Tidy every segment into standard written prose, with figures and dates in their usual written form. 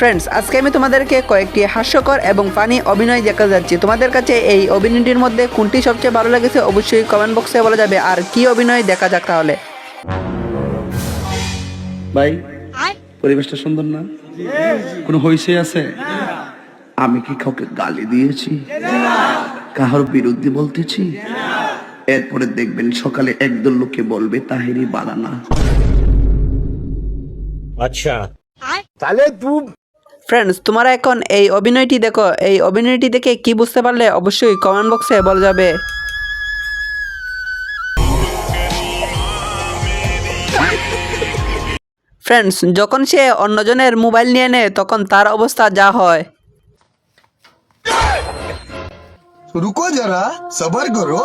Friends, আজকে আমি তোমাদেরকে কয়েকটি হাস্যকর এবং ফানি অভিনয় দেখা যাচ্ছি। তোমাদের কাছে এই অভিনয়টির মধ্যে কোনটি সবচেয়ে ভালো লেগেছে অবশ্যই কমেন্ট বক্সে বলা যাবে। আর কি অভিনয় দেখা যাক তাহলে। ভাই, পরিবেশটা সুন্দর না? কোনো হইছে আছে? আমি কি কাউকে গালি দিয়েছি? কাহার বিরুদ্ধে বলতেছি? এরপরে দেখবেন সকালে একদল লোকে বলবে তাহেরি বানানা। अच्छा তাহলে তুই ফ্রেন্ডস, তোমরা এখন এই অভিনয়টি দেখো। এই অভিনয়টি দেখে কি বুঝতে পারলে অবশ্যই কমেন্ট বক্সে বলা যাবে। ফ্রেন্ডস, যখন সে অন্যজনের মোবাইল নিয়ে নেয় তখন তার অবস্থা যা হয়। रुको जरा सबर करो।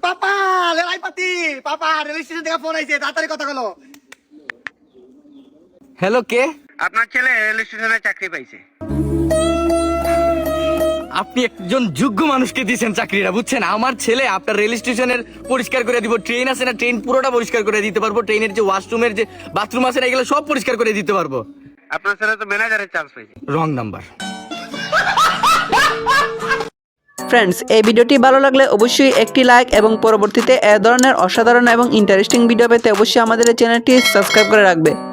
পাপা রেলাই পাতি পাপা রেল স্টেশন থেকে ফোন আইছে, তাড়াতাড়ি কথা বলো। হ্যালো, কে? আপনার ছেলে রেল স্টেশনে চাকরি পাইছে। আপনি একজন যোগ্য মানুষকে দিয়েছেন চাকরিটা, বুঝছেন? আমার ছেলে আপনার রেল স্টেশনের পরিষ্কার করে দিব। ট্রেন আছে না, ট্রেন পুরোটা পরিষ্কার করে দিতে পারবো। ট্রেনের যে ওয়াশরুমের যে বাথরুম আছে না, এগুলো সব পরিষ্কার করে দিতে পারবো। আপনার ছেলে তো ম্যানেজারের চান্স পাইছে। Wrong number. ফ্রেন্ডস, এই ভিডিওটি ভালো লাগলে অবশ্যই একটি লাইক এবং পরবর্তীতে এ ধরনের অসাধারণ এবং ইন্টারেস্টিং ভিডিও পেতে অবশ্যই আমাদের এই চ্যানেলটি সাবস্ক্রাইব করে রাখবে।